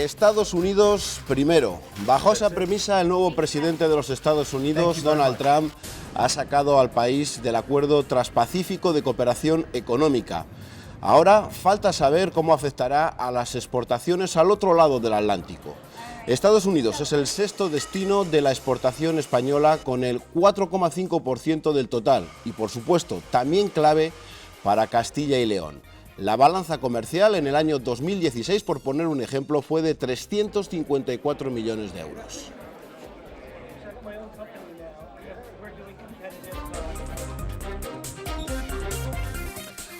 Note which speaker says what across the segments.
Speaker 1: Estados Unidos primero. Bajo esa premisa, el nuevo presidente de los Estados Unidos, Donald Trump, ha sacado al país del Acuerdo Transpacífico de Cooperación Económica. Ahora falta saber cómo afectará a las exportaciones al otro lado del Atlántico. Estados Unidos es el sexto destino de la exportación española con el 4,5% del total y, por supuesto, también clave para Castilla y León. La balanza comercial en el año 2016, por poner un ejemplo, fue de 354 millones de euros.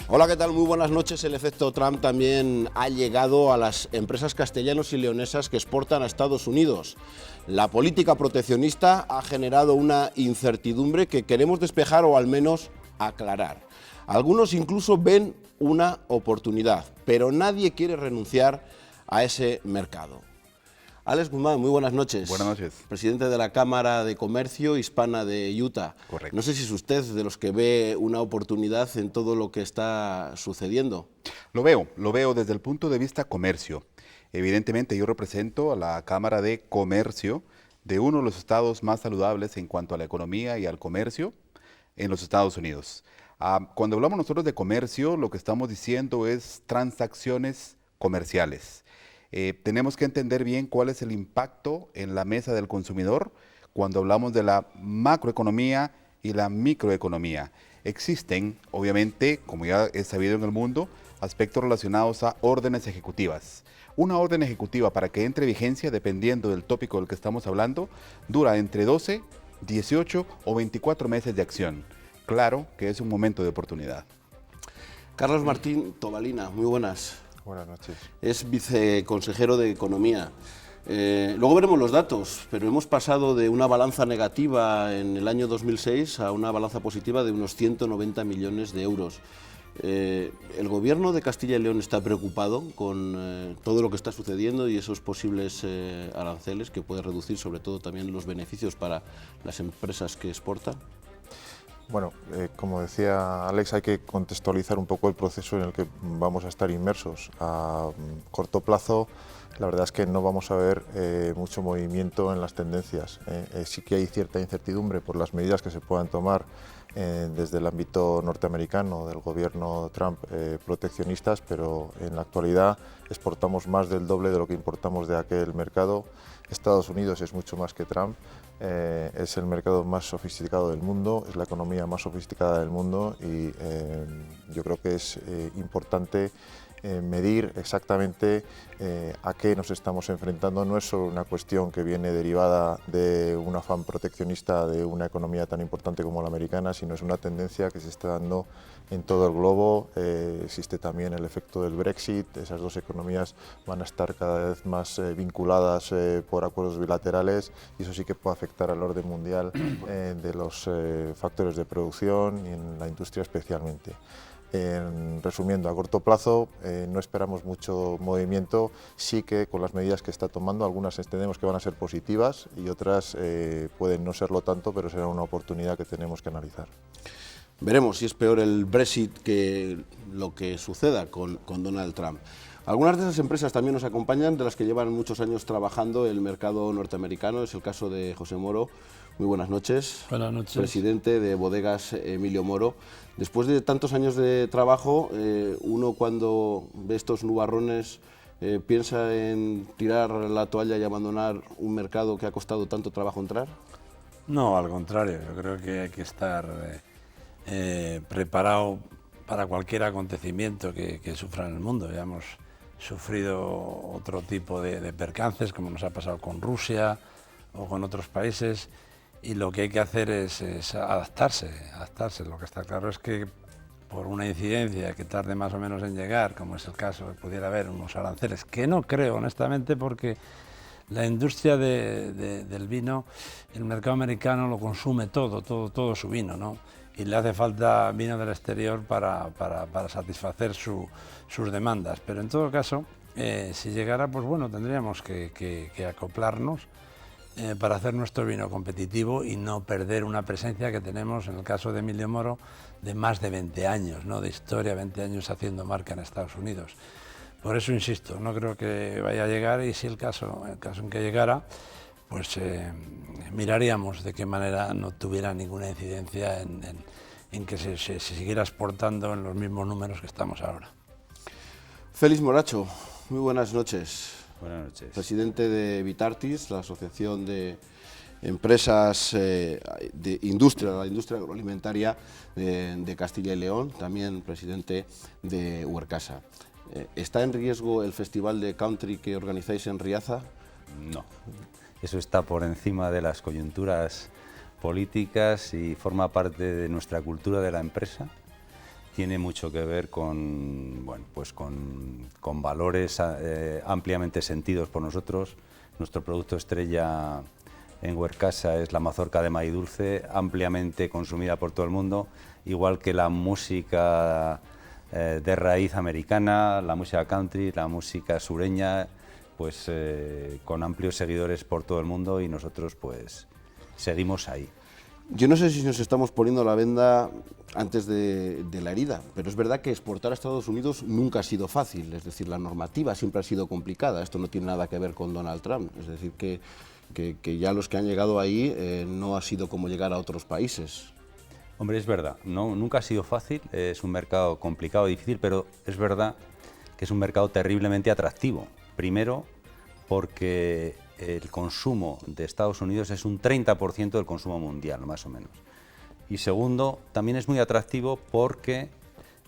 Speaker 1: Hola, ¿qué tal? Muy buenas noches. El efecto Trump también ha llegado a las empresas castellanos y leonesas que exportan a Estados Unidos. La política proteccionista ha generado una incertidumbre que queremos despejar o al menos aclarar. Algunos incluso ven una oportunidad, pero nadie quiere renunciar a ese mercado. Alex Guzmán, muy buenas noches.
Speaker 2: Buenas noches.
Speaker 1: Presidente de la Cámara de Comercio Hispana de Utah.
Speaker 2: Correcto.
Speaker 1: No sé si es usted de los que ve una oportunidad en todo lo que está sucediendo.
Speaker 2: Lo veo desde el punto de vista comercio. Evidentemente yo represento a la Cámara de Comercio de uno de los estados más saludables en cuanto a la economía y al comercio en los Estados Unidos. Cuando hablamos nosotros de comercio, lo que estamos diciendo es transacciones comerciales. Tenemos que entender bien cuál es el impacto en la mesa del consumidor cuando hablamos de la macroeconomía y la microeconomía. Existen, obviamente, como ya es sabido en el mundo, aspectos relacionados a órdenes ejecutivas. Una orden ejecutiva, para que entre vigencia, dependiendo del tópico del que estamos hablando, dura entre 12, 18 o 24 meses de acción. Claro que es un momento de oportunidad.
Speaker 1: Carlos Martín Tobalina, muy buenas.
Speaker 3: Buenas noches.
Speaker 1: Es viceconsejero de Economía. Luego veremos los datos, pero hemos pasado de una balanza negativa en el año 2006 a una balanza positiva de unos 190 millones de euros. ¿El gobierno de Castilla y León está preocupado con todo lo que está sucediendo y esos posibles aranceles que puede reducir sobre todo también los beneficios para las empresas que exportan?
Speaker 3: Bueno, como decía Alex, hay que contextualizar un poco el proceso en el que vamos a estar inmersos. A corto plazo, la verdad es que no vamos a ver mucho movimiento en las tendencias. Sí que hay cierta incertidumbre por las medidas que se puedan tomar desde el ámbito norteamericano del gobierno Trump proteccionistas, pero en la actualidad exportamos más del doble de lo que importamos de aquel mercado. Estados Unidos es mucho más que Trump. Es el mercado más sofisticado del mundo, es la economía más sofisticada del mundo y yo creo que es importante medir exactamente a qué nos estamos enfrentando. No es solo una cuestión que viene derivada de un afán proteccionista de una economía tan importante como la americana, sino es una tendencia que se está dando en todo el globo. Existe también el efecto del Brexit. Esas dos economías van a estar cada vez más vinculadas por acuerdos bilaterales y eso sí que puede afectar al orden mundial de los factores de producción y en la industria especialmente. Resumiendo, a corto plazo no esperamos mucho movimiento, sí que con las medidas que está tomando, algunas entendemos que van a ser positivas y otras pueden no serlo tanto, pero será una oportunidad que tenemos que analizar.
Speaker 1: Veremos si es peor el Brexit que lo que suceda con Donald Trump. Algunas de esas empresas también nos acompañan, de las que llevan muchos años trabajando el mercado norteamericano. Es el caso de José Moro. Muy buenas noches.
Speaker 4: Buenas noches.
Speaker 1: Presidente de Bodegas Emilio Moro. Después de tantos años de trabajo, uno cuando ve estos nubarrones piensa en tirar la toalla y abandonar un mercado que ha costado tanto trabajo entrar.
Speaker 4: No, al contrario. Yo creo que hay que estar preparado para cualquier acontecimiento que sufra en el mundo. Ya hemos sufrido otro tipo de percances, como nos ha pasado con Rusia o con otros países, y lo que hay que hacer es adaptarse. Lo que está claro es que por una incidencia que tarde más o menos en llegar, como es el caso, pudiera haber unos aranceles, que no creo honestamente, porque la industria del vino, el mercado americano lo consume todo su vino, ¿no? Y le hace falta vino del exterior para satisfacer sus demandas. Pero en todo caso, si llegara, pues bueno, tendríamos que acoplarnos para hacer nuestro vino competitivo y no perder una presencia que tenemos, en el caso de Emilio Moro, de más de 20 años, ¿no? De historia, 20 años haciendo marca en Estados Unidos. Por eso insisto, no creo que vaya a llegar, y si el caso en que llegara, pues miraríamos de qué manera no tuviera ninguna incidencia en que se siguiera exportando en los mismos números que estamos ahora.
Speaker 1: Félix Moracho, muy buenas noches.
Speaker 5: Buenas noches.
Speaker 1: Presidente de Vitartis, la Asociación de Empresas de la industria agroalimentaria de Castilla y León, también presidente de Huercasa. ¿Está en riesgo el festival de country que organizáis en Riaza?
Speaker 5: No, eso está por encima de las coyunturas políticas y forma parte de nuestra cultura de la empresa. Tiene mucho que ver con, bueno, pues con valores ampliamente sentidos por nosotros. Nuestro producto estrella en Huercasa es la mazorca de maíz dulce, ampliamente consumida por todo el mundo, igual que la música de raíz americana, la música country, la música sureña, pues con amplios seguidores por todo el mundo, y nosotros pues seguimos ahí.
Speaker 1: Yo no sé si nos estamos poniendo la venda antes de la herida, pero es verdad que exportar a Estados Unidos nunca ha sido fácil, es decir, la normativa siempre ha sido complicada. Esto no tiene nada que ver con Donald Trump, es decir, que ya los que han llegado ahí no ha sido como llegar a otros países.
Speaker 5: Hombre, es verdad, no, nunca ha sido fácil, es un mercado complicado y difícil, pero es verdad que es un mercado terriblemente atractivo. Primero, porque el consumo de Estados Unidos es un 30% del consumo mundial, más o menos. Y segundo, también es muy atractivo porque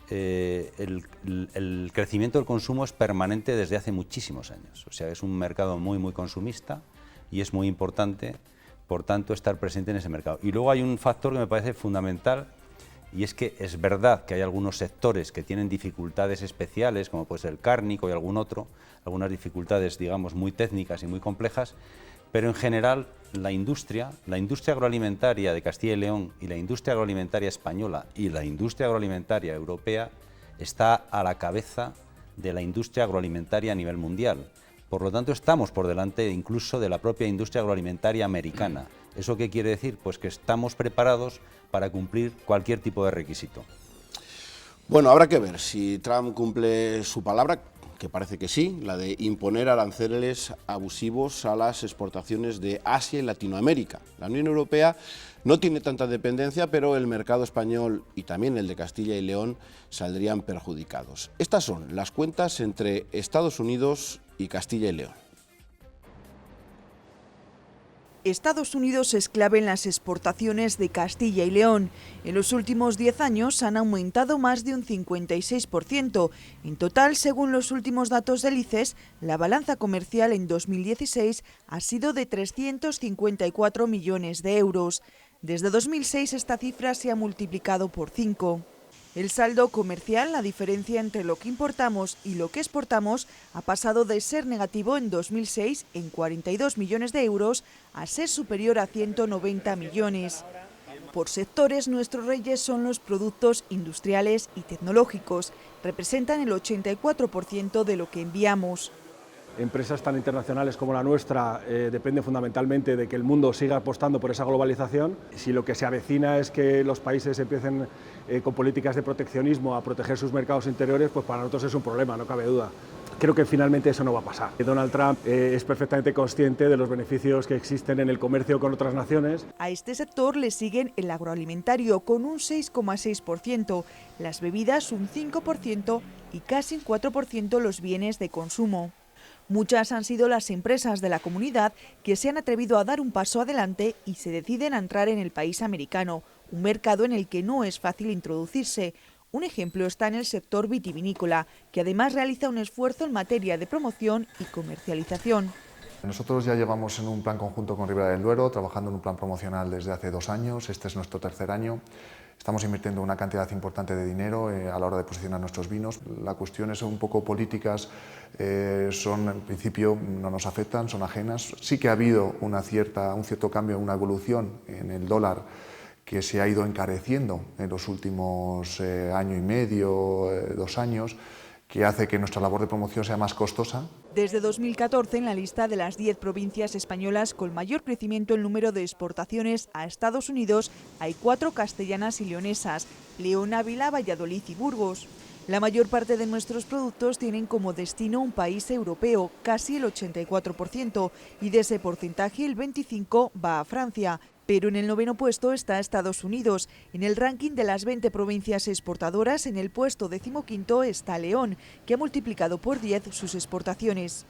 Speaker 5: el crecimiento del consumo es permanente desde hace muchísimos años. O sea, es un mercado muy consumista y es muy importante, por tanto, estar presente en ese mercado. Y luego hay un factor que me parece fundamental, y es que es verdad que hay algunos sectores que tienen dificultades especiales, como puede ser el cárnico y algún otro, algunas dificultades, digamos, muy técnicas y muy complejas, pero en general la industria agroalimentaria de Castilla y León y la industria agroalimentaria española y la industria agroalimentaria europea está a la cabeza de la industria agroalimentaria a nivel mundial. Por lo tanto, estamos por delante incluso de la propia industria agroalimentaria americana. ¿Eso qué quiere decir? Pues que estamos preparados para cumplir cualquier tipo de requisito.
Speaker 1: Bueno, habrá que ver si Trump cumple su palabra, que parece que sí, la de imponer aranceles abusivos a las exportaciones de Asia y Latinoamérica. La Unión Europea no tiene tanta dependencia, pero el mercado español y también el de Castilla y León saldrían perjudicados. Estas son las cuentas entre Estados Unidos y Castilla y León.
Speaker 6: Estados Unidos es clave en las exportaciones de Castilla y León. En los últimos 10 años han aumentado más de un 56%. En total, según los últimos datos del ICES, la balanza comercial en 2016 ha sido de 354 millones de euros. Desde 2006 esta cifra se ha multiplicado por 5. El saldo comercial, la diferencia entre lo que importamos y lo que exportamos, ha pasado de ser negativo en 2006 en 42 millones de euros a ser superior a 190 millones. Por sectores, nuestros reyes son los productos industriales y tecnológicos. Representan el 84% de lo que enviamos.
Speaker 7: Empresas tan internacionales como la nuestra dependen fundamentalmente de que el mundo siga apostando por esa globalización. Si lo que se avecina es que los países empiecen con políticas de proteccionismo a proteger sus mercados interiores, pues para nosotros es un problema, no cabe duda. Creo que finalmente eso no va a pasar. Donald Trump es perfectamente consciente de los beneficios que existen en el comercio con otras naciones.
Speaker 6: A este sector le siguen el agroalimentario con un 6,6%, las bebidas un 5% y casi un 4% los bienes de consumo. Muchas han sido las empresas de la comunidad que se han atrevido a dar un paso adelante y se deciden a entrar en el país americano, un mercado en el que no es fácil introducirse. Un ejemplo está en el sector vitivinícola, que además realiza un esfuerzo en materia de promoción y comercialización.
Speaker 8: Nosotros ya llevamos en un plan conjunto con Ribera del Duero, trabajando en un plan promocional desde hace 2 años, este es nuestro tercer año. Estamos invirtiendo una cantidad importante de dinero a la hora de posicionar nuestros vinos. Las cuestiones un poco políticas son, en principio, no nos afectan, son ajenas. Sí que ha habido un cierto cambio, una evolución en el dólar que se ha ido encareciendo en los últimos año y medio, 2 años, que hace que nuestra labor de promoción sea más costosa.
Speaker 6: Desde 2014, en la lista de las 10 provincias españolas con mayor crecimiento en número de exportaciones a Estados Unidos, hay 4 castellanas y leonesas: León, Ávila, Valladolid y Burgos. La mayor parte de nuestros productos tienen como destino un país europeo, casi el 84%, y de ese porcentaje el 25% va a Francia. Pero en el 9º puesto está Estados Unidos. En el ranking de las 20 provincias exportadoras, en el puesto 15º está León, que ha multiplicado por 10 sus exportaciones.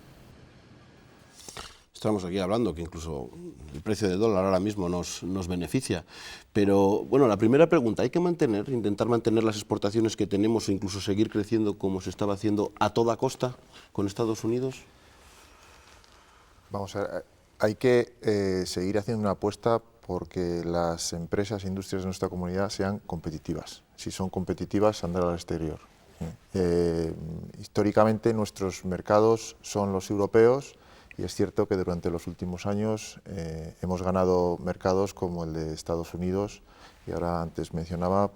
Speaker 1: Estamos aquí hablando que incluso el precio del dólar ahora mismo nos beneficia. Pero, bueno, la primera pregunta, ¿hay que intentar mantener las exportaciones que tenemos o incluso seguir creciendo como se estaba haciendo a toda costa con Estados Unidos?
Speaker 3: Vamos a ver, hay que seguir haciendo una apuesta porque las empresas e industrias de nuestra comunidad sean competitivas. Si son competitivas, andarán al exterior. Históricamente nuestros mercados son los europeos, y es cierto que durante los últimos años hemos ganado mercados como el de Estados Unidos, y ahora antes mencionaba,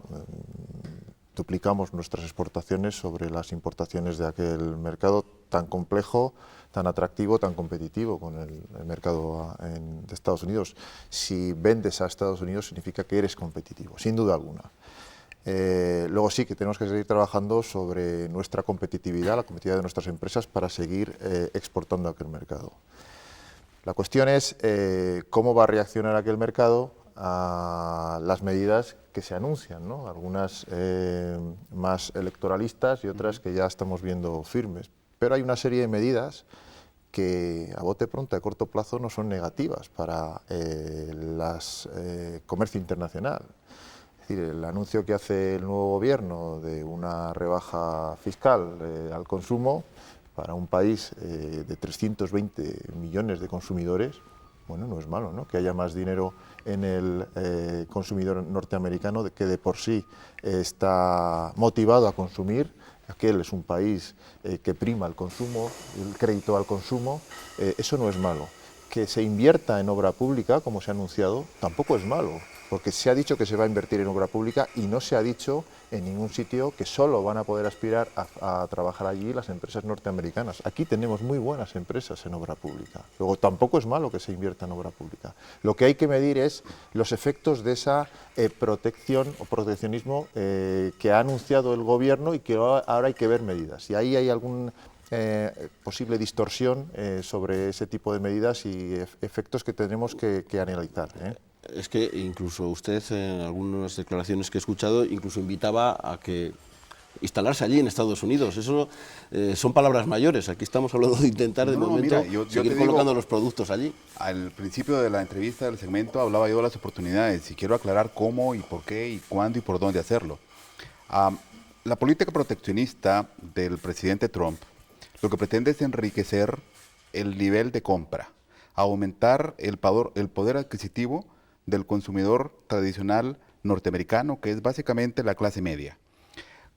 Speaker 3: duplicamos nuestras exportaciones sobre las importaciones de aquel mercado tan complejo, tan atractivo, tan competitivo con el mercado de Estados Unidos. Si vendes a Estados Unidos significa que eres competitivo, sin duda alguna. Luego sí que tenemos que seguir trabajando sobre nuestra competitividad, la competitividad de nuestras empresas para seguir exportando a aquel mercado. La cuestión es cómo va a reaccionar aquel mercado a las medidas que se anuncian, ¿no? Algunas más electoralistas y otras que ya estamos viendo firmes. Pero hay una serie de medidas que a bote pronto, a corto plazo, no son negativas para el comercio internacional. Es decir, el anuncio que hace el nuevo gobierno de una rebaja fiscal al consumo para un país de 320 millones de consumidores, bueno, no es malo, ¿no? Que haya más dinero en el consumidor norteamericano que de por sí está motivado a consumir. Aquel es un país que prima el consumo, el crédito al consumo, eso no es malo. Que se invierta en obra pública, como se ha anunciado, tampoco es malo, porque se ha dicho que se va a invertir en obra pública y no se ha dicho en ningún sitio que solo van a poder aspirar a trabajar allí las empresas norteamericanas. Aquí tenemos muy buenas empresas en obra pública. Luego, tampoco es malo que se invierta en obra pública. Lo que hay que medir es los efectos de esa protección o proteccionismo que ha anunciado el gobierno y que ahora hay que ver medidas. Y ahí hay algún posible distorsión sobre ese tipo de medidas y efectos que tenemos que analizar.
Speaker 1: Es que incluso usted, en algunas declaraciones que he escuchado, incluso invitaba a que instalarse allí en Estados Unidos. Eso son palabras mayores. Aquí estamos hablando de intentar de momento seguir colocando los productos allí.
Speaker 2: Al principio de la entrevista, del segmento, hablaba yo de las oportunidades y quiero aclarar cómo y por qué y cuándo y por dónde hacerlo. La política proteccionista del presidente Trump lo que pretende es enriquecer el nivel de compra, aumentar el poder adquisitivo del consumidor tradicional norteamericano, que es básicamente la clase media.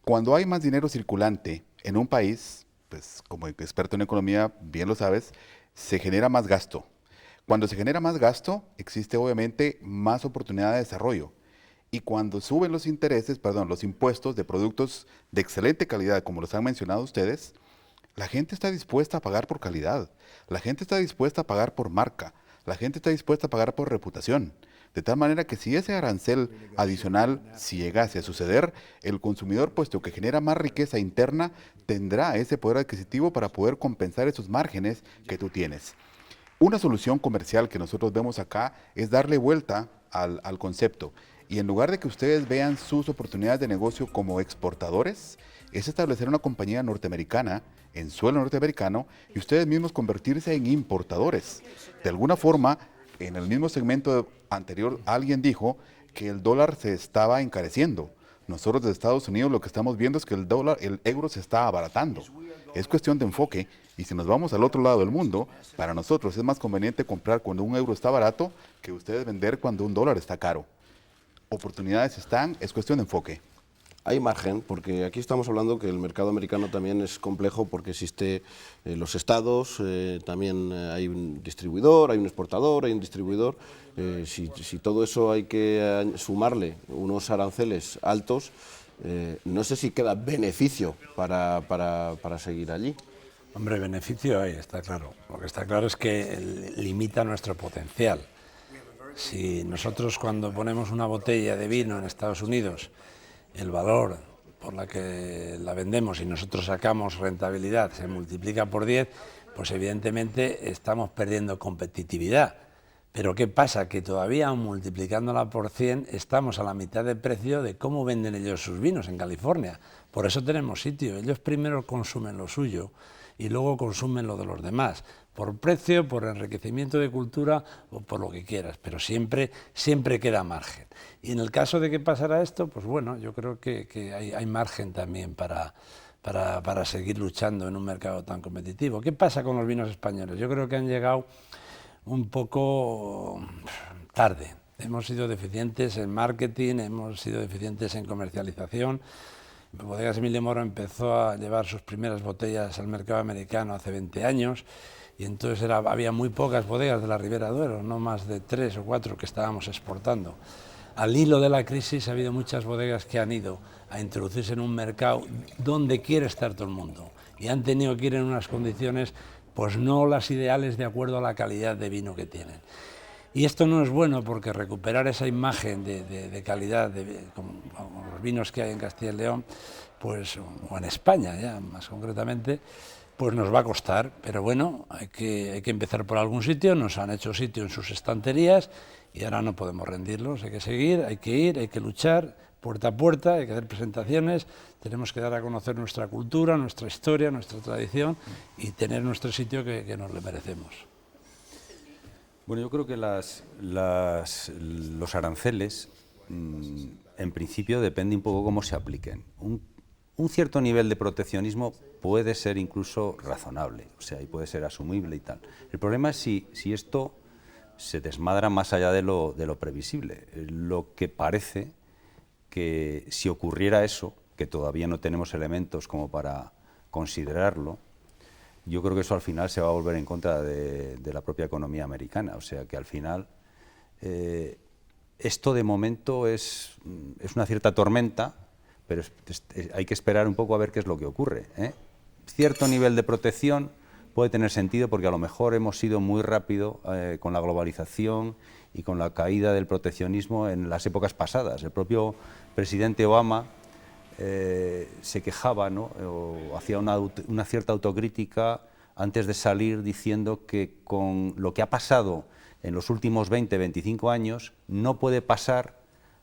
Speaker 2: Cuando hay más dinero circulante en un país, pues como experto en economía bien lo sabes, se genera más gasto. Cuando se genera más gasto, existe obviamente más oportunidad de desarrollo. Y cuando suben los impuestos de productos de excelente calidad, como los han mencionado ustedes, la gente está dispuesta a pagar por calidad, la gente está dispuesta a pagar por marca, la gente está dispuesta a pagar por reputación. De tal manera que si ese arancel adicional, si llegase a suceder, el consumidor, puesto que genera más riqueza interna, tendrá ese poder adquisitivo para poder compensar esos márgenes que tú tienes. Una solución comercial que nosotros vemos acá es darle vuelta al concepto. Y en lugar de que ustedes vean sus oportunidades de negocio como exportadores, es establecer una compañía norteamericana en suelo norteamericano y ustedes mismos convertirse en importadores. De alguna forma, en el mismo segmento anterior, alguien dijo que el dólar se estaba encareciendo. Nosotros de Estados Unidos lo que estamos viendo es que el euro se está abaratando. Es cuestión de enfoque y si nos vamos al otro lado del mundo, para nosotros es más conveniente comprar cuando un euro está barato que ustedes vender cuando un dólar está caro. Oportunidades están, es cuestión de enfoque.
Speaker 1: Hay margen, porque aquí estamos hablando que el mercado americano también es complejo porque existe los estados, también hay un distribuidor, hay un exportador, hay un distribuidor. Si todo eso hay que sumarle unos aranceles altos, no sé si queda beneficio para seguir allí.
Speaker 4: Hombre, beneficio hay, está claro. Lo que está claro es que limita nuestro potencial. Si nosotros cuando ponemos una botella de vino en Estados Unidos, el valor por la que la vendemos y nosotros sacamos rentabilidad se multiplica por 10, pues evidentemente estamos perdiendo competitividad. Pero ¿qué pasa? Que todavía, aun multiplicándola por 100, estamos a la mitad de precio de cómo venden ellos sus vinos en California. Por eso tenemos sitio. Ellos primero consumen lo suyo y luego consumen lo de los demás. Por precio, por enriquecimiento de cultura o por lo que quieras, pero siempre queda margen. Y en el caso de que pasara esto, pues bueno, yo creo que hay margen también para seguir luchando en un mercado tan competitivo. ¿Qué pasa con los vinos españoles? Yo creo que han llegado un poco tarde. Hemos sido deficientes en marketing, hemos sido deficientes en comercialización. Bodegas Emilio Moro empezó a llevar sus primeras botellas al mercado americano hace 20 años y entonces había muy pocas bodegas de la Ribera Duero, no más de 3 o 4 que estábamos exportando. Al hilo de la crisis ha habido muchas bodegas que han ido a introducirse en un mercado donde quiere estar todo el mundo y han tenido que ir en unas condiciones pues no las ideales de acuerdo a la calidad de vino que tienen. Y esto no es bueno porque recuperar esa imagen de calidad como los vinos que hay en Castilla y León, pues, o en España ya más concretamente, pues nos va a costar, pero bueno, hay que empezar por algún sitio, nos han hecho sitio en sus estanterías y ahora no podemos rendirlos, hay que seguir, hay que ir, hay que luchar puerta a puerta, hay que hacer presentaciones, tenemos que dar a conocer nuestra cultura, nuestra historia, nuestra tradición y tener nuestro sitio que nos le merecemos.
Speaker 5: Bueno, yo creo que los aranceles, en principio, depende un poco cómo se apliquen. Un cierto nivel de proteccionismo puede ser incluso razonable, o sea, y puede ser asumible y tal. El problema es si esto se desmadra más allá de lo previsible. Lo que parece que si ocurriera eso, que todavía no tenemos elementos como para considerarlo, yo creo que eso al final se va a volver en contra de la propia economía americana. O sea que al final esto de momento es una cierta tormenta, pero hay que esperar un poco a ver qué es lo que ocurre, ¿eh? Cierto nivel de protección puede tener sentido porque a lo mejor hemos sido muy rápido con la globalización y con la caída del proteccionismo en las épocas pasadas. El propio presidente Obama se quejaba, ¿no? O hacía una cierta autocrítica antes de salir diciendo que con lo que ha pasado en los últimos 20-25 años no puede pasar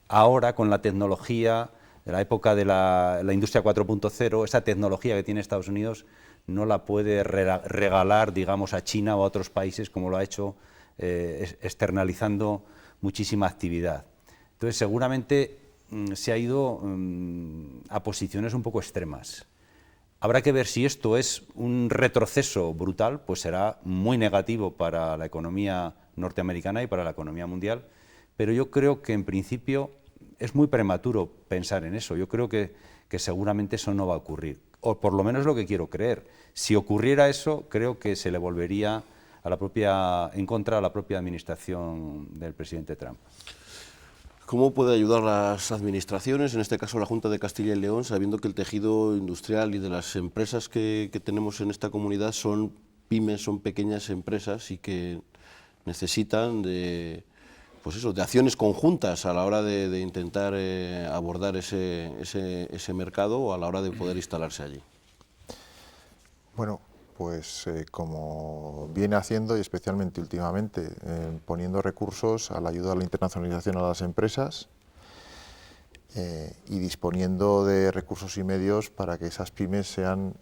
Speaker 5: ahora con la tecnología de la época de la industria 4.0, esa tecnología que tiene Estados Unidos no la puede regalar, digamos, a China o a otros países como lo ha hecho externalizando muchísima actividad. Entonces, seguramente se ha ido a posiciones un poco extremas. Habrá que ver si esto es un retroceso brutal, pues será muy negativo para la economía norteamericana y para la economía mundial, pero yo creo que en principio es muy prematuro pensar en eso. Yo creo que seguramente eso no va a ocurrir, o por lo menos es lo que quiero creer. Si ocurriera eso, creo que se le volvería en contra a la propia administración del presidente Trump.
Speaker 1: ¿Cómo puede ayudar las administraciones, en este caso la Junta de Castilla y León, sabiendo que el tejido industrial y de las empresas que tenemos en esta comunidad son pymes, son pequeñas empresas y que necesitan de acciones conjuntas a la hora de intentar abordar ese mercado o a la hora de poder instalarse allí?
Speaker 3: Bueno, pues como viene haciendo y especialmente últimamente, poniendo recursos a la ayuda a la internacionalización a las empresas y disponiendo de recursos y medios para que esas pymes sean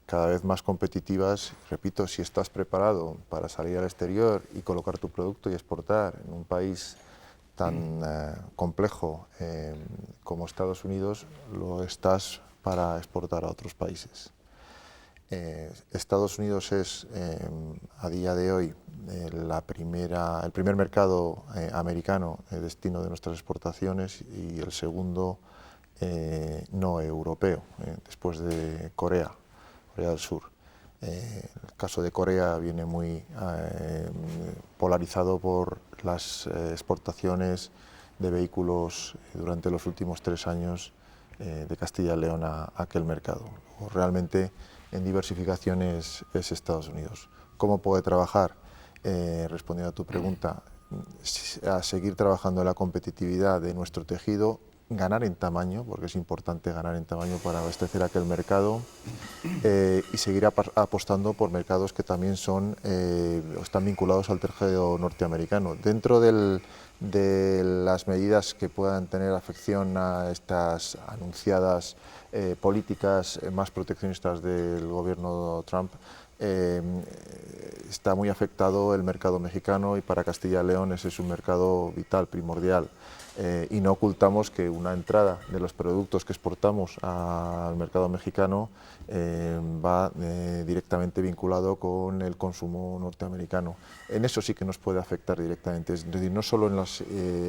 Speaker 3: cada vez más competitivas. Repito, si estás preparado para salir al exterior y colocar tu producto y exportar en un país tan complejo como Estados Unidos, lo estás para exportar a otros países. Estados Unidos es a día de hoy el primer mercado americano, destino de nuestras exportaciones, y el segundo no europeo, después de Corea del Sur. El caso de Corea viene muy polarizado por las exportaciones de vehículos durante los últimos 3 años de Castilla y León a aquel mercado. Realmente en diversificación es Estados Unidos. ¿Cómo puede trabajar? Respondiendo a tu pregunta, a seguir trabajando en la competitividad de nuestro tejido, ganar en tamaño, porque es importante ganar en tamaño para abastecer aquel mercado, y seguir apostando por mercados que también están vinculados al tejido norteamericano. Dentro de las medidas que puedan tener afección a estas anunciadas políticas más proteccionistas del gobierno Trump, está muy afectado el mercado mexicano, y para Castilla y León ese es un mercado vital, primordial. Y no ocultamos que una entrada de los productos que exportamos al mercado mexicano va directamente vinculado con el consumo norteamericano. En eso sí que nos puede afectar directamente, es decir, no solo en las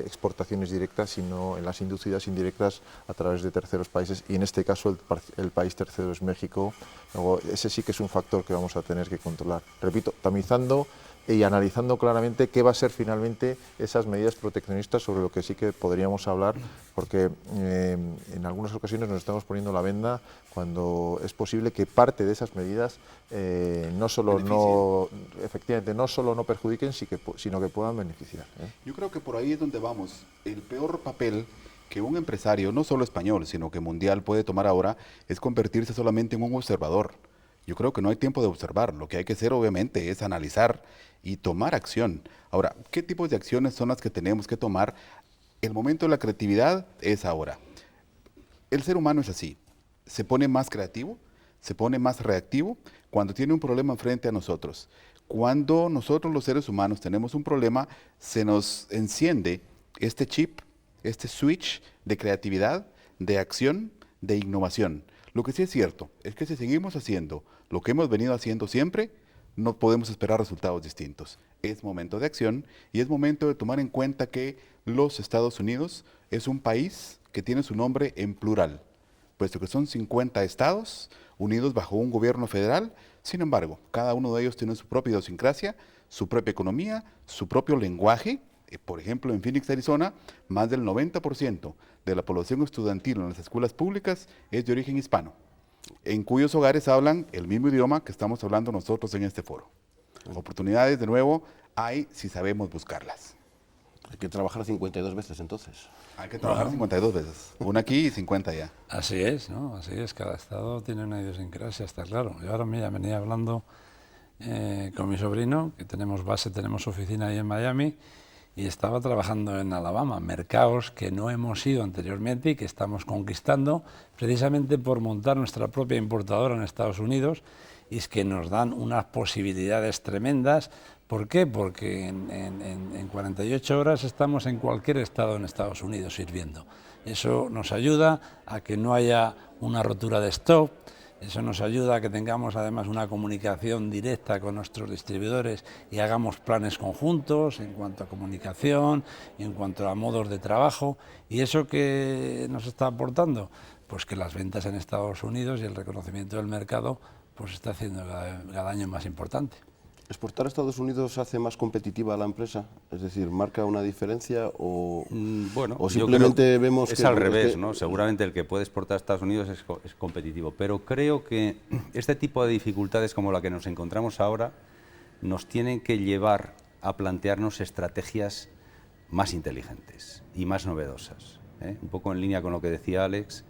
Speaker 3: exportaciones directas, sino en las inducidas indirectas a través de terceros países, y en este caso el país tercero es México. Luego, ese sí que es un factor que vamos a tener que controlar. Repito, tamizando y analizando claramente qué va a ser finalmente esas medidas proteccionistas, sobre lo que sí que podríamos hablar, porque en algunas ocasiones nos estamos poniendo la venda cuando es posible que parte de esas medidas efectivamente no solo no perjudiquen, sino que puedan beneficiar.
Speaker 2: Yo creo que por ahí es donde vamos. El peor papel que un empresario, no solo español, sino que mundial, puede tomar ahora es convertirse solamente en un observador. Yo creo que no hay tiempo de observar. Lo que hay que hacer, obviamente, es analizar y tomar acción. Ahora, ¿qué tipos de acciones son las que tenemos que tomar? El momento de la creatividad es ahora. El ser humano es así. Se pone más creativo, se pone más reactivo cuando tiene un problema frente a nosotros. Cuando nosotros los seres humanos tenemos un problema, se nos enciende este chip, este switch de creatividad, de acción, de innovación. Lo que sí es cierto es que si seguimos haciendo lo que hemos venido haciendo siempre, no podemos esperar resultados distintos. Es momento de acción y es momento de tomar en cuenta que los Estados Unidos es un país que tiene su nombre en plural, puesto que son 50 estados unidos bajo un gobierno federal. Sin embargo, cada uno de ellos tiene su propia idiosincrasia, su propia economía, su propio lenguaje. Por ejemplo, en Phoenix, Arizona, más del 90% de la población estudiantil en las escuelas públicas es de origen hispano, en cuyos hogares hablan el mismo idioma que estamos hablando nosotros en este foro. Oportunidades, de nuevo, hay si sabemos buscarlas.
Speaker 1: Hay que trabajar 52 veces entonces.
Speaker 2: Hay que trabajar 52 veces, una aquí y 50 ya.
Speaker 4: Así es, ¿no? Así es, cada estado tiene una idiosincrasia, está claro. Yo ahora venía hablando con mi sobrino, que tenemos oficina ahí en Miami, y estaba trabajando en Alabama, mercados que no hemos ido anteriormente y que estamos conquistando precisamente por montar nuestra propia importadora en Estados Unidos, y es que nos dan unas posibilidades tremendas. ¿Por qué? Porque en 48 horas estamos en cualquier estado en Estados Unidos sirviendo. Eso nos ayuda a que no haya una rotura de stock. Eso nos ayuda a que tengamos además una comunicación directa con nuestros distribuidores y hagamos planes conjuntos en cuanto a comunicación y en cuanto a modos de trabajo. ¿Y eso qué nos está aportando? Pues que las ventas en Estados Unidos y el reconocimiento del mercado pues está haciendo cada año más importante.
Speaker 1: ¿Exportar a Estados Unidos hace más competitiva a la empresa? Es decir, ¿marca una diferencia o simplemente vemos que...
Speaker 5: Es al revés, ¿no? Seguramente el que puede exportar a Estados Unidos es competitivo, pero creo que este tipo de dificultades como la que nos encontramos ahora nos tienen que llevar a plantearnos estrategias más inteligentes y más novedosas, ¿eh? Un poco en línea con lo que decía Alex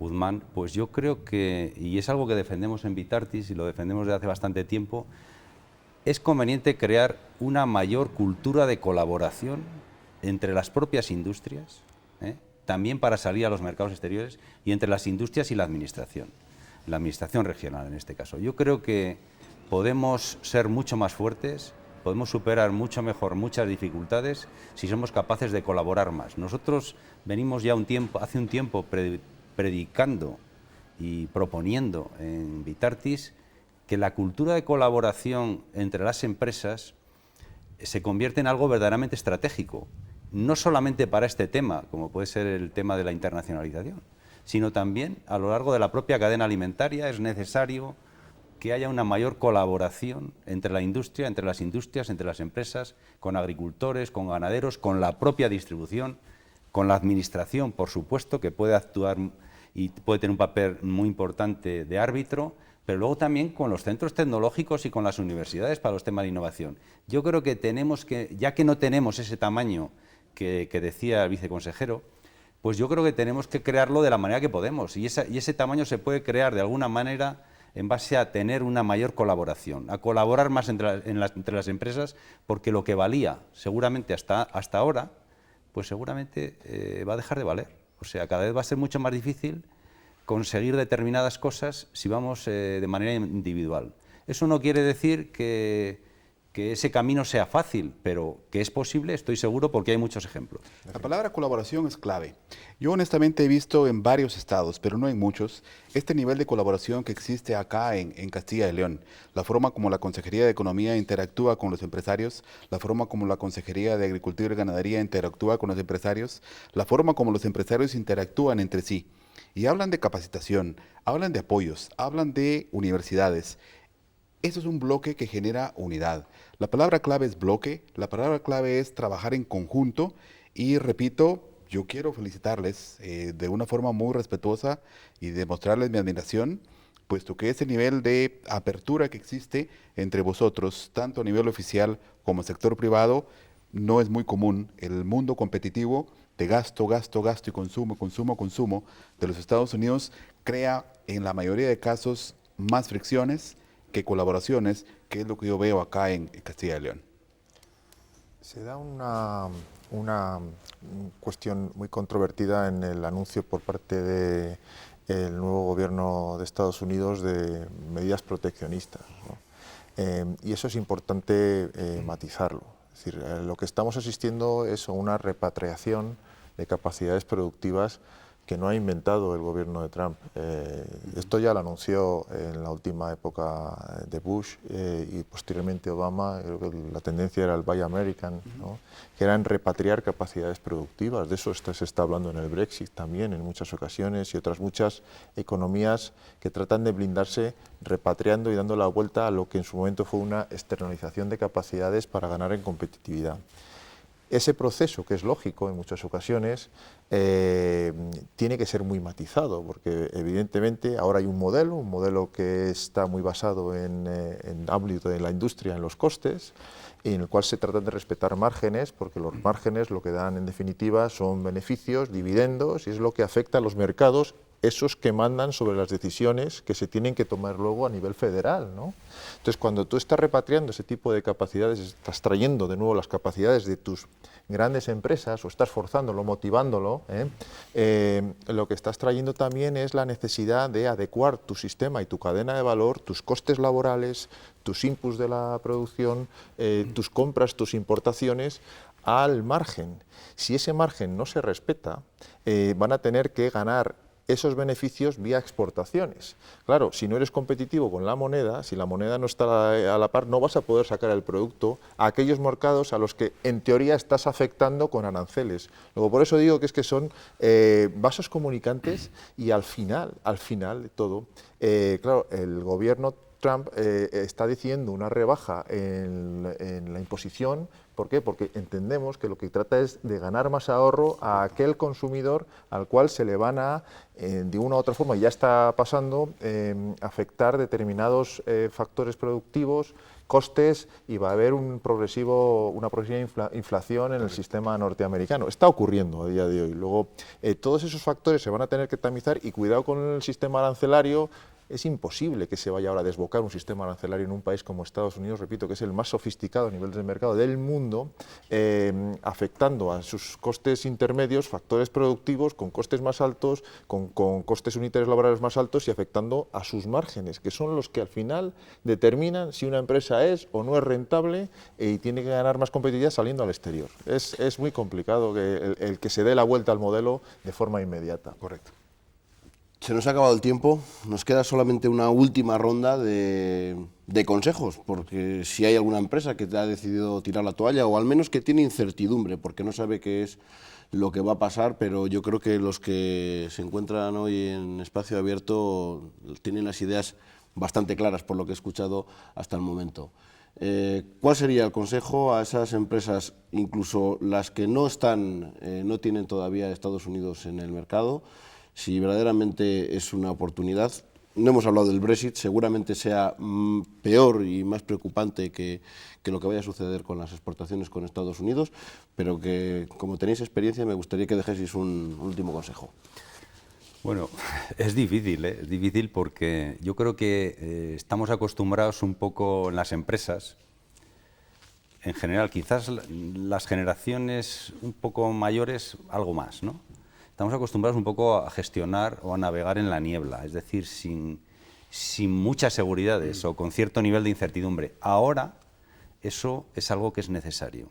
Speaker 5: Guzmán, pues yo creo que, y es algo que defendemos en Vitartis y lo defendemos desde hace bastante tiempo, es conveniente crear una mayor cultura de colaboración entre las propias industrias, también para salir a los mercados exteriores, y entre las industrias y la administración regional en este caso. Yo creo que podemos ser mucho más fuertes, podemos superar mucho mejor muchas dificultades si somos capaces de colaborar más. Nosotros venimos ya hace un tiempo predicando y proponiendo en Vitartis que la cultura de colaboración entre las empresas se convierte en algo verdaderamente estratégico, no solamente para este tema, como puede ser el tema de la internacionalización, sino también a lo largo de la propia cadena alimentaria. Es necesario que haya una mayor colaboración entre la industria, entre las industrias, entre las empresas, con agricultores, con ganaderos, con la propia distribución, con la administración, por supuesto, que puede actuar y puede tener un papel muy importante de árbitro, pero luego también con los centros tecnológicos y con las universidades para los temas de innovación. Yo creo que tenemos que, ya que no tenemos ese tamaño que decía el viceconsejero, pues yo creo que tenemos que crearlo de la manera que podemos, y ese tamaño se puede crear de alguna manera en base a tener una mayor colaboración, a colaborar más entre las empresas, porque lo que valía seguramente hasta ahora, pues seguramente va a dejar de valer. O sea, cada vez va a ser mucho más difícil conseguir determinadas cosas si vamos de manera individual. Eso no quiere decir que ese camino sea fácil, pero que es posible, estoy seguro, porque hay muchos ejemplos.
Speaker 2: La palabra colaboración es clave. Yo honestamente he visto en varios estados, pero no en muchos, este nivel de colaboración que existe acá en Castilla y León. La forma como la Consejería de Economía interactúa con los empresarios, la forma como la Consejería de Agricultura y Ganadería interactúa con los empresarios, la forma como los empresarios interactúan entre sí. Y hablan de capacitación, hablan de apoyos, hablan de universidades. Eso es un bloque que genera unidad. La palabra clave es bloque, la palabra clave es trabajar en conjunto y repito, yo quiero felicitarles de una forma muy respetuosa y demostrarles mi admiración, puesto que ese nivel de apertura que existe entre vosotros, tanto a nivel oficial como sector privado, no es muy común. El mundo competitivo de gasto, gasto, gasto y consumo, consumo, consumo de los Estados Unidos crea en la mayoría de casos más fricciones que colaboraciones, que es lo que yo veo acá en Castilla y León.
Speaker 3: Se da una cuestión muy controvertida en el anuncio por parte del nuevo gobierno de Estados Unidos de medidas proteccionistas, ¿no? Y eso es importante matizarlo. Es decir, lo que estamos asistiendo es a una repatriación de capacidades productivas que no ha inventado el gobierno de Trump. Esto ya lo anunció en la última época de Bush y posteriormente Obama. Creo que la tendencia era el Buy American, ¿no? Que era en repatriar capacidades productivas. De eso se está hablando en el Brexit también en muchas ocasiones y otras muchas economías que tratan de blindarse repatriando y dando la vuelta a lo que en su momento fue una externalización de capacidades para ganar en competitividad. Ese proceso, que es lógico en muchas ocasiones, tiene que ser muy matizado, porque evidentemente ahora hay un modelo que está muy basado en el ámbito de la industria, en los costes, y en el cual se trata de respetar márgenes, porque los márgenes lo que dan en definitiva son beneficios, dividendos, y es lo que afecta a los mercados, esos que mandan sobre las decisiones que se tienen que tomar luego a nivel federal, ¿no? Entonces, cuando tú estás repatriando ese tipo de capacidades, estás trayendo de nuevo las capacidades de tus grandes empresas o estás forzándolo, motivándolo, lo que estás trayendo también es la necesidad de adecuar tu sistema y tu cadena de valor, tus costes laborales, tus inputs de la producción, tus compras, tus importaciones, al margen. Si ese margen no se respeta, van a tener que ganar esos beneficios vía exportaciones. Claro, si no eres competitivo con la moneda, si la moneda no está a la par, no vas a poder sacar el producto a aquellos mercados a los que en teoría estás afectando con aranceles. Luego, por eso digo que es que son vasos comunicantes y al final de todo, claro, el gobierno Trump está diciendo una rebaja en la imposición. ¿Por qué? Porque entendemos que lo que trata es de ganar más ahorro a aquel consumidor al cual se le van a, de una u otra forma, ya está pasando, afectar determinados factores productivos, costes, y va a haber una progresiva inflación en el sistema norteamericano. Está ocurriendo a día de hoy. Luego, todos esos factores se van a tener que tamizar y cuidado con el sistema arancelario. Es imposible que se vaya ahora a desbocar un sistema arancelario en un país como Estados Unidos, repito, que es el más sofisticado a nivel de mercado del mundo, afectando a sus costes intermedios, factores productivos con costes más altos, con costes unitarios laborales más altos y afectando a sus márgenes, que son los que al final determinan si una empresa es o no es rentable y tiene que ganar más competitividad saliendo al exterior. Es muy complicado que el que se dé la vuelta al modelo de forma inmediata.
Speaker 2: Correcto.
Speaker 1: Se nos ha acabado el tiempo, nos queda solamente una última ronda de consejos, porque si hay alguna empresa que ha decidido tirar la toalla o al menos que tiene incertidumbre porque no sabe qué es lo que va a pasar, pero yo creo que los que se encuentran hoy en Espacio Abierto tienen las ideas bastante claras por lo que he escuchado hasta el momento. ¿Cuál sería el consejo a esas empresas, incluso las que no tienen todavía Estados Unidos en el mercado? Si verdaderamente es una oportunidad, no hemos hablado del Brexit, seguramente sea peor y más preocupante que lo que vaya a suceder con las exportaciones con Estados Unidos, pero que, como tenéis experiencia, me gustaría que dejaseis un último consejo.
Speaker 5: Bueno, es difícil porque yo creo que estamos acostumbrados un poco en las empresas, en general, quizás las generaciones un poco mayores, algo más, ¿no? Estamos acostumbrados un poco a gestionar o a navegar en la niebla, es decir, sin muchas seguridades o con cierto nivel de incertidumbre. Ahora eso es algo que es necesario.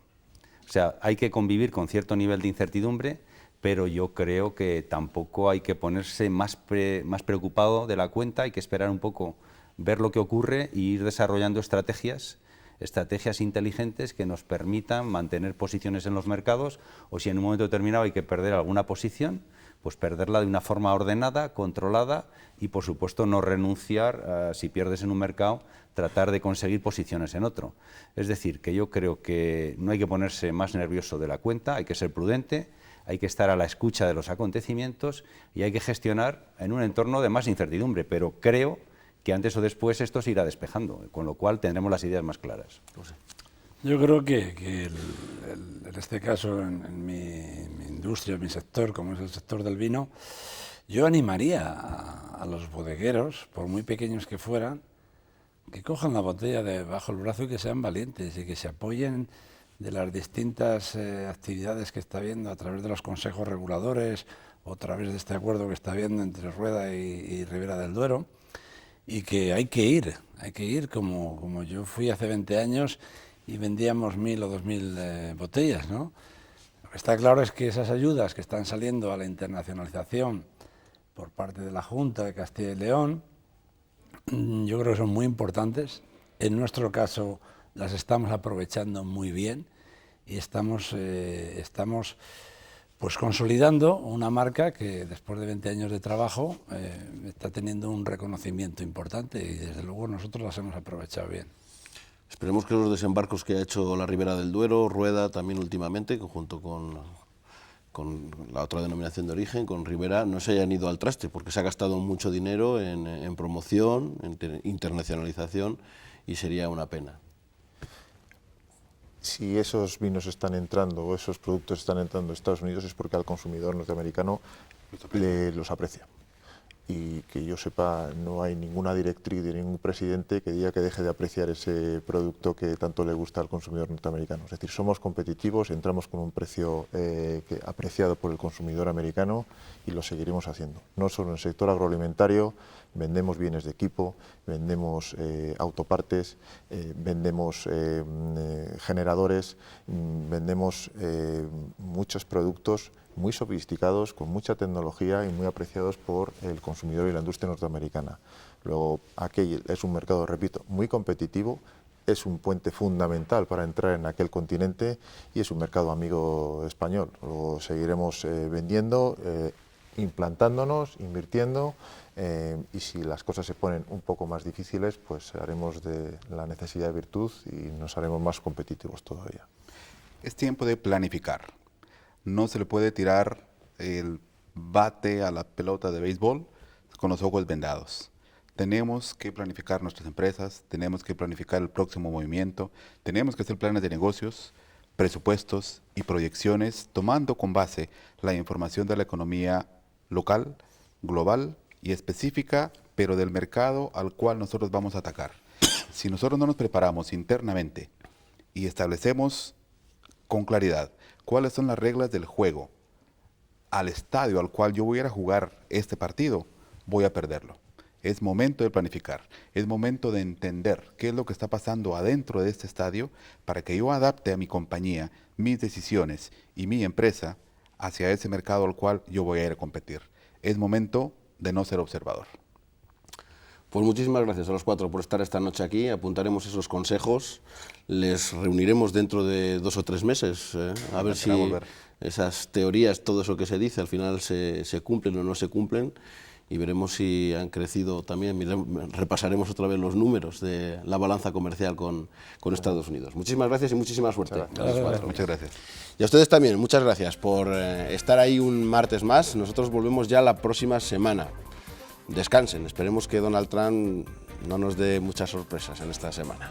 Speaker 5: O sea, hay que convivir con cierto nivel de incertidumbre, pero yo creo que tampoco hay que ponerse más preocupado de la cuenta, hay que esperar un poco, ver lo que ocurre e ir desarrollando estrategias inteligentes que nos permitan mantener posiciones en los mercados, o si en un momento determinado hay que perder alguna posición, pues perderla de una forma ordenada, controlada y, por supuesto, no renunciar, si pierdes en un mercado, tratar de conseguir posiciones en otro. Es decir, que yo creo que no hay que ponerse más nervioso de la cuenta, hay que ser prudente, hay que estar a la escucha de los acontecimientos y hay que gestionar en un entorno de más incertidumbre, pero creo que antes o después esto se irá despejando, con lo cual tendremos las ideas más claras.
Speaker 4: Yo creo que en este caso, en mi industria, en mi sector, como es el sector del vino, yo animaría a los bodegueros, por muy pequeños que fueran, que cojan la botella bajo el brazo y que sean valientes y que se apoyen de las distintas actividades que está habiendo a través de los consejos reguladores o a través de este acuerdo que está habiendo entre Rueda y Ribera del Duero, y que hay que ir como yo fui hace 20 años y vendíamos 1.000 o 2.000 botellas, ¿no? Lo que está claro es que esas ayudas que están saliendo a la internacionalización por parte de la Junta de Castilla y León, yo creo que son muy importantes. En nuestro caso las estamos aprovechando muy bien y estamos pues consolidando una marca que después de 20 años de trabajo está teniendo un reconocimiento importante y desde luego nosotros las hemos aprovechado bien.
Speaker 1: Esperemos que los desembarcos que ha hecho la Ribera del Duero, Rueda también últimamente, junto con la otra denominación de origen, con Ribera, no se hayan ido al traste, porque se ha gastado mucho dinero en promoción, en internacionalización, y sería una pena.
Speaker 3: Si esos vinos están entrando o esos productos están entrando a Estados Unidos es porque al consumidor norteamericano los aprecia. Y que yo sepa, no hay ninguna directriz de ningún presidente que diga que deje de apreciar ese producto que tanto le gusta al consumidor norteamericano. Es decir, somos competitivos, entramos con un precio apreciado por el consumidor americano y lo seguiremos haciendo. No solo en el sector agroalimentario, vendemos bienes de equipo, vendemos autopartes, vendemos generadores, vendemos muchos productos muy sofisticados, con mucha tecnología y muy apreciados por el consumidor y la industria norteamericana. Luego, aquel es un mercado, repito, muy competitivo, es un puente fundamental para entrar en aquel continente y es un mercado amigo español. Lo seguiremos vendiendo, implantándonos, invirtiendo y si las cosas se ponen un poco más difíciles, pues haremos de la necesidad de virtud y nos haremos más competitivos todavía.
Speaker 2: Es tiempo de planificar. No se le puede tirar el bate a la pelota de béisbol con los ojos vendados. Tenemos que planificar nuestras empresas, tenemos que planificar el próximo movimiento, tenemos que hacer planes de negocios, presupuestos y proyecciones, tomando con base la información de la economía local, global y específica, pero del mercado al cual nosotros vamos a atacar. Si nosotros no nos preparamos internamente y establecemos con claridad cuáles son las reglas del juego al estadio al cual yo voy a ir a jugar este partido, voy a perderlo. Es momento de planificar, es momento de entender qué es lo que está pasando adentro de este estadio para que yo adapte a mi compañía, mis decisiones y mi empresa hacia ese mercado al cual yo voy a ir a competir. Es momento de no ser observador.
Speaker 1: Pues muchísimas gracias a los cuatro por estar esta noche aquí, apuntaremos esos consejos, les reuniremos dentro de 2 o 3 meses, a ver si esas teorías, todo eso que se dice, al final se cumplen o no se cumplen y veremos si han crecido también, repasaremos otra vez los números de la balanza comercial con Estados Unidos. Muchísimas gracias y muchísima suerte.
Speaker 2: Muchas gracias.
Speaker 1: Y a ustedes también, muchas gracias por estar ahí un martes más, nosotros volvemos ya la próxima semana. descansen. Esperemos que Donald Trump no nos dé muchas sorpresas en esta semana.